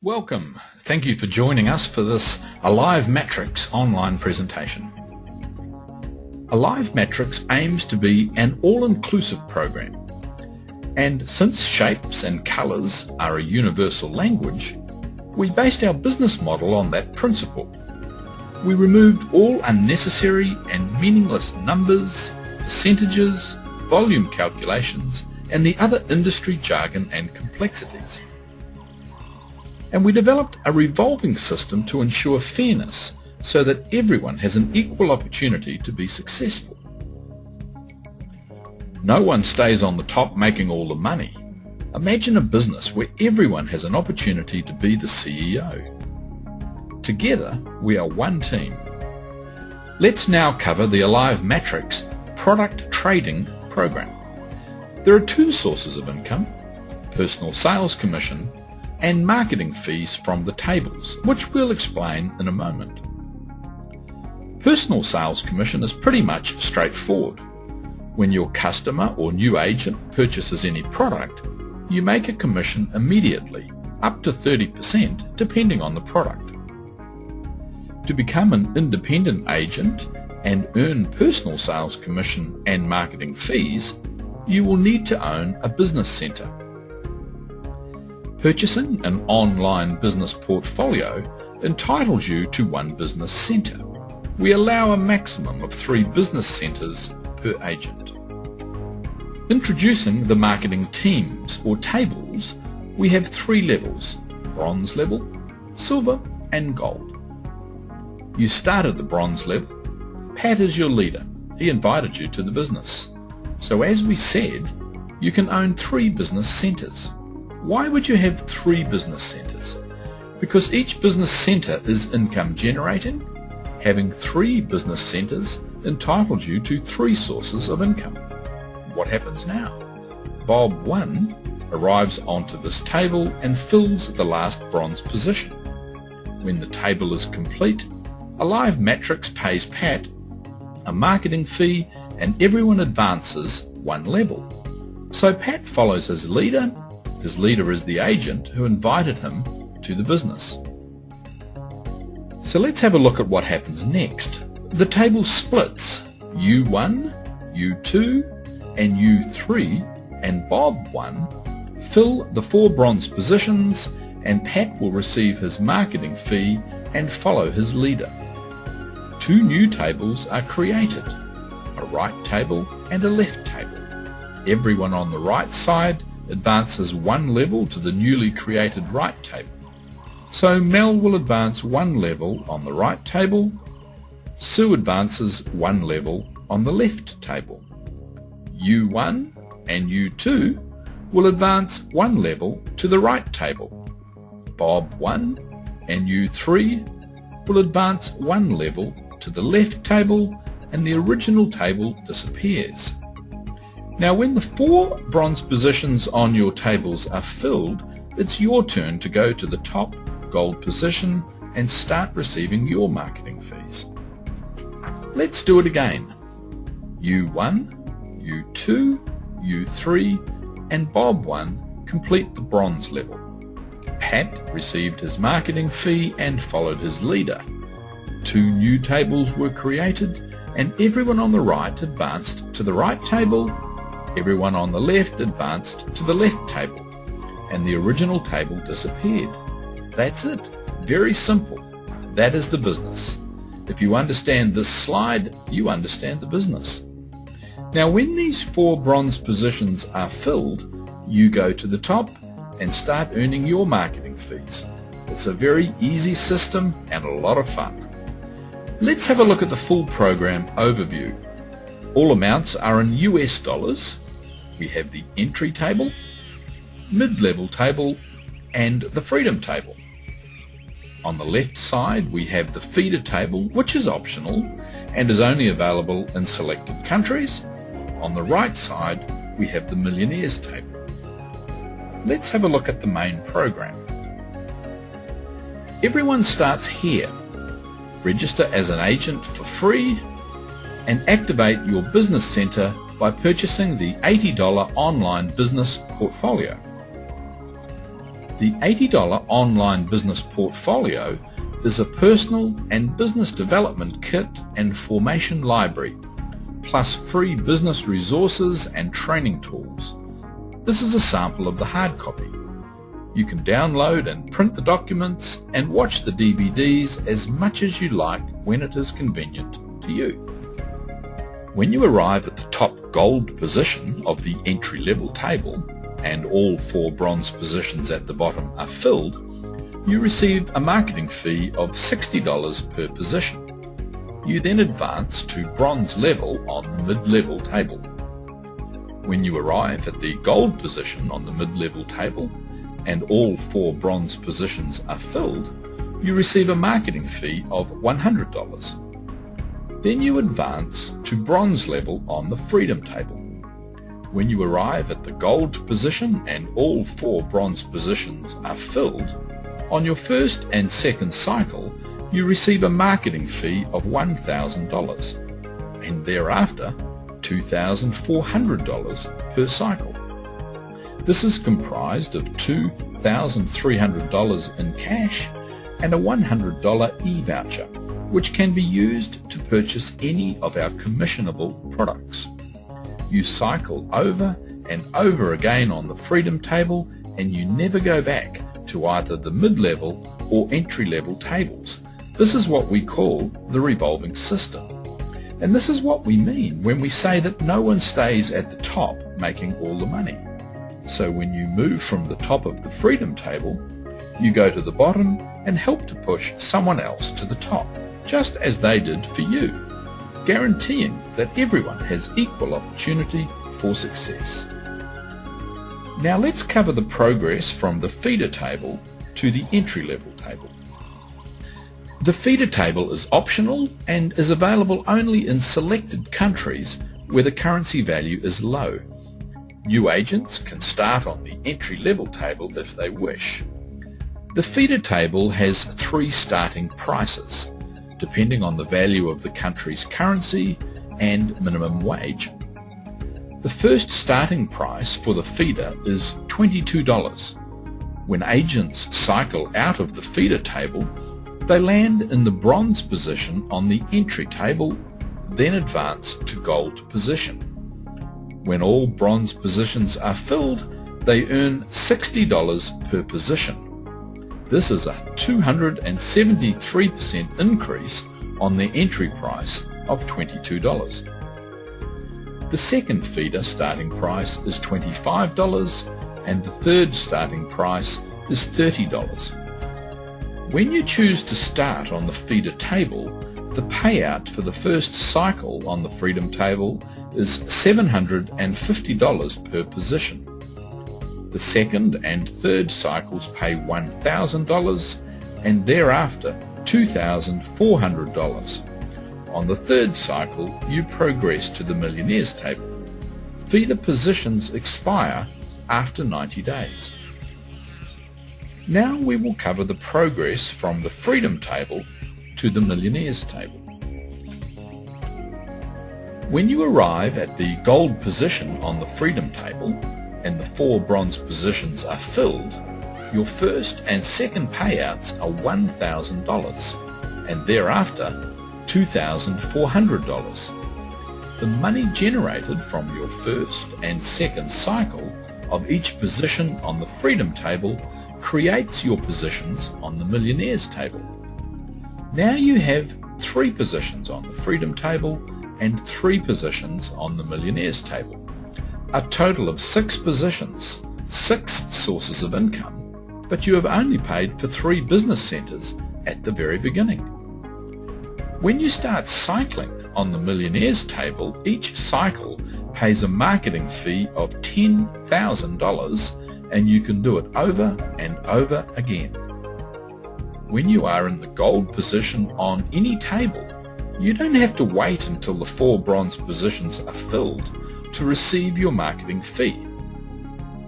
Welcome. Thank you for joining us for this Alive Matrix online presentation. Alive Matrix aims to be an all-inclusive program, and since shapes and colours are a universal language, we based our business model on that principle. We removed all unnecessary and meaningless numbers, percentages, volume calculations, and the other industry jargon and complexities. And we developed a revolving system to ensure fairness so that everyone has an equal opportunity to be successful. No one stays on the top making all the money. Imagine a business where everyone has an opportunity to be the CEO. Together, we are one team. Let's now cover the Alive Matrix product trading program. There are two sources of income: personal sales commission and marketing fees from the tables, which we'll explain in a moment. Personal sales commission is pretty much straightforward. When your customer or new agent purchases any product, you make a commission immediately, up to 30% depending on the product. To become an independent agent and earn personal sales commission and marketing fees, you will need to own a business centre. Purchasing an online business portfolio entitles you to one business centre. We allow a maximum of 3 business centres per agent. Introducing the marketing teams or tables, we have 3 levels: bronze level, silver and gold. You start at the bronze level. Pat is your leader. He invited you to the business. So as we said, you can own 3 business centres. Why would you have 3 business centres? Because each business centre is income generating. Having 3 business centres entitles you to 3 sources of income. What happens now? Bob 1 arrives onto this table and fills the last bronze position. When the table is complete, Alive Matrix pays Pat a marketing fee and everyone advances 1 level. So Pat follows his leader. His leader is the agent who invited him to the business. So let's have a look at what happens next. The table splits. U1, U2 and U3 and Bob 1 fill the 4 bronze positions, and Pat will receive his marketing fee and follow his leader. 2 new tables are created, a right table and a left table. Everyone on the right side advances 1 level to the newly created right table. So Mel will advance 1 level on the right table. Sue advances 1 level on the left table. U1 and U2 will advance 1 level to the right table. Bob 1 and U3 will advance 1 level to the left table, and the original table disappears. Now when the 4 bronze positions on your tables are filled, it's your turn to go to the top gold position and start receiving your marketing fees. Let's do it again. U1, U2, U3 and Bob 1 complete the bronze level. Pat received his marketing fee and followed his leader. 2 new tables were created and everyone on the right advanced to the right table. Everyone on the left advanced to the left table, and the original table disappeared. That's it. Very simple. That is the business. If you understand this slide, you understand the business. Now when these 4 bronze positions are filled, you go to the top and start earning your marketing fees. It's a very easy system and a lot of fun. Let's have a look at the full program overview. All amounts are in US dollars. We have the entry table, mid-level table and the freedom table. On the left side we have the feeder table, which is optional and is only available in selected countries. On the right side we have the millionaires table. Let's have a look at the main program. Everyone starts here. Register as an agent for free and activate your business centre by purchasing the $80 online business portfolio. The $80 online business portfolio is a personal and business development kit and formation library, plus free business resources and training tools. This is a sample of the hard copy. You can download and print the documents and watch the DVDs as much as you like when it is convenient to you. When you arrive at the top gold position of the entry-level table and all 4 bronze positions at the bottom are filled, you receive a marketing fee of $60 per position. You then advance to bronze level on the mid-level table. When you arrive at the gold position on the mid-level table and all 4 bronze positions are filled, you receive a marketing fee of $100. Then you advance to bronze level on the freedom table. When you arrive at the gold position and all 4 bronze positions are filled, on your first and second cycle you receive a marketing fee of $1,000 and thereafter $2,400 per cycle. This is comprised of $2,300 in cash and a $100 e-voucher, which can be used to purchase any of our commissionable products. You cycle over and over again on the freedom table and you never go back to either the mid-level or entry-level tables. This is what we call the revolving system. And this is what we mean when we say that no one stays at the top making all the money. So when you move from the top of the freedom table, you go to the bottom and help to push someone else to the top, just as they did for you, guaranteeing that everyone has equal opportunity for success. Now let's cover the progress from the feeder table to the entry-level table. The feeder table is optional and is available only in selected countries where the currency value is low. New agents can start on the entry-level table if they wish. The feeder table has 3 starting prices, depending on the value of the country's currency and minimum wage. The first starting price for the feeder is $22. When agents cycle out of the feeder table, they land in the bronze position on the entry table, then advance to gold position. When all bronze positions are filled, they earn $60 per position. This is a 273% increase on their entry price of $22. The second feeder starting price is $25 and the third starting price is $30. When you choose to start on the feeder table, the payout for the first cycle on the freedom table is $750 per position. The second and third cycles pay $1,000 and thereafter $2,400. On the third cycle, you progress to the millionaires table. Feeder positions expire after 90 days. Now we will cover the progress from the freedom table to the millionaires table. When you arrive at the gold position on the freedom table and the 4 bronze positions are filled, your first and second payouts are $1,000 and thereafter $2,400. The money generated from your first and second cycle of each position on the freedom table creates your positions on the millionaires table. Now you have 3 positions on the freedom table and 3 positions on the millionaires table. A total of 6 positions, 6 sources of income, but you have only paid for 3 business centers at the very beginning. When you start cycling on the millionaires table, each cycle pays a marketing fee of $10,000 and you can do it over and over again. When you are in the gold position on any table, you don't have to wait until the 4 bronze positions are filled to receive your marketing fee.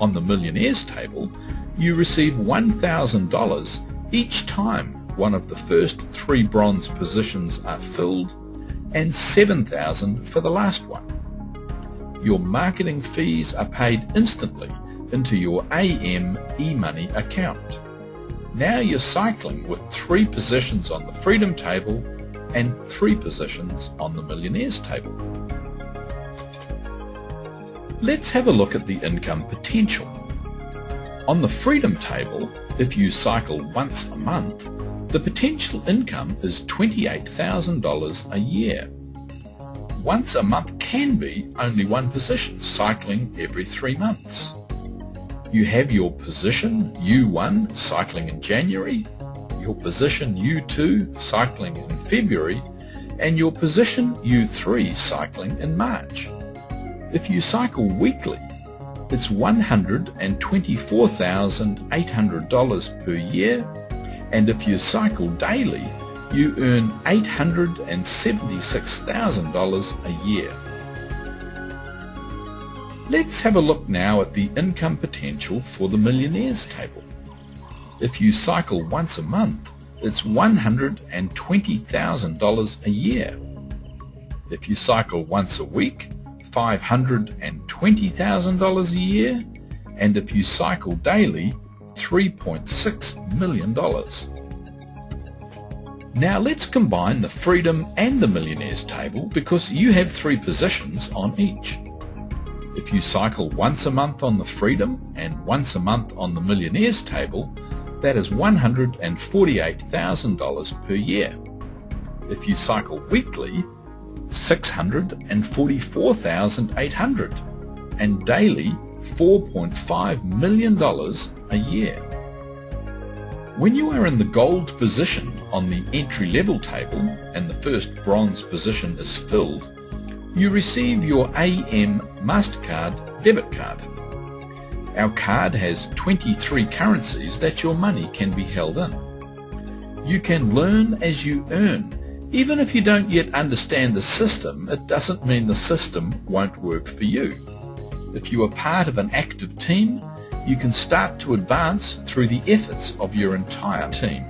On the millionaires table, you receive $1,000 each time one of the first 3 bronze positions are filled and $7,000 for the last one. Your marketing fees are paid instantly into your AM eMoney account. Now you're cycling with 3 positions on the Freedom table and 3 positions on the Millionaires table. Let's have a look at the income potential. On the Freedom table, if you cycle once a month, the potential income is $28,000 a year. Once a month can be only 1 position, cycling every 3 months. You have your position U1 cycling in January, your position U2 cycling in February, and your position U3 cycling in March. If you cycle weekly, it's $124,800 per year, and if you cycle daily, you earn $876,000 a year. Let's have a look now at the income potential for the Millionaires table. If you cycle once a month, it's $120,000 a year. If you cycle once a week, $520,000 a year, and if you cycle daily, $3.6 million. Now let's combine the Freedom and the Millionaires table because you have 3 positions on each. If you cycle once a month on the Freedom and once a month on the Millionaires table, that is $148,000 per year. If you cycle weekly, $644,800, and daily $4.5 million a year. When you are in the gold position on the entry-level table and the first bronze position is filled, you receive your AM MasterCard debit card. Our card has 23 currencies that your money can be held in. You can learn as you earn. Even if you don't yet understand the system, it doesn't mean the system won't work for you. If you are part of an active team, you can start to advance through the efforts of your entire team.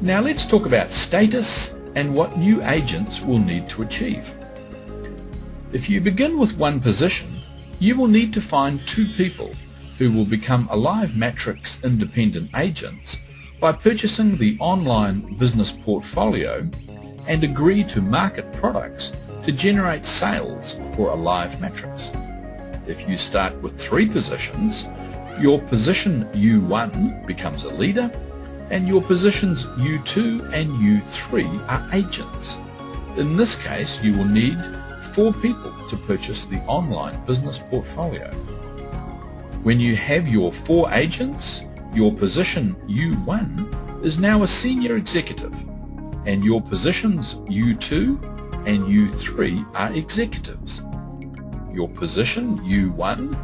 Now let's talk about status and what new agents will need to achieve. If you begin with 1 position, you will need to find 2 people who will become Alive Matrix independent agents by purchasing the online business portfolio and agree to market products to generate sales for Alive Matrix. If you start with 3 positions, your position U1 becomes a leader and your positions U2 and U3 are agents. In this case, you will need 4 people to purchase the online business portfolio. When you have your 4 agents, your position U1 is now a senior executive, and your positions U2 and U3 are executives. Your position U1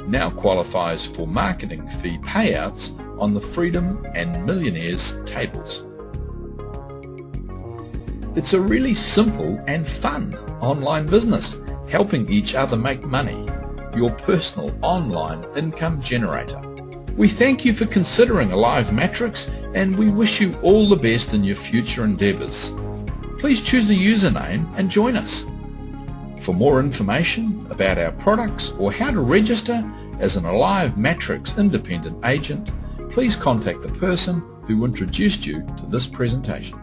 now qualifies for marketing fee payouts on the Freedom and Millionaires tables. It's a really simple and fun online business, helping each other make money, your personal online income generator. We thank you for considering Alive Matrix, and we wish you all the best in your future endeavours. Please choose a username and join us. For more information about our products or how to register as an Alive Matrix independent agent, please contact the person who introduced you to this presentation.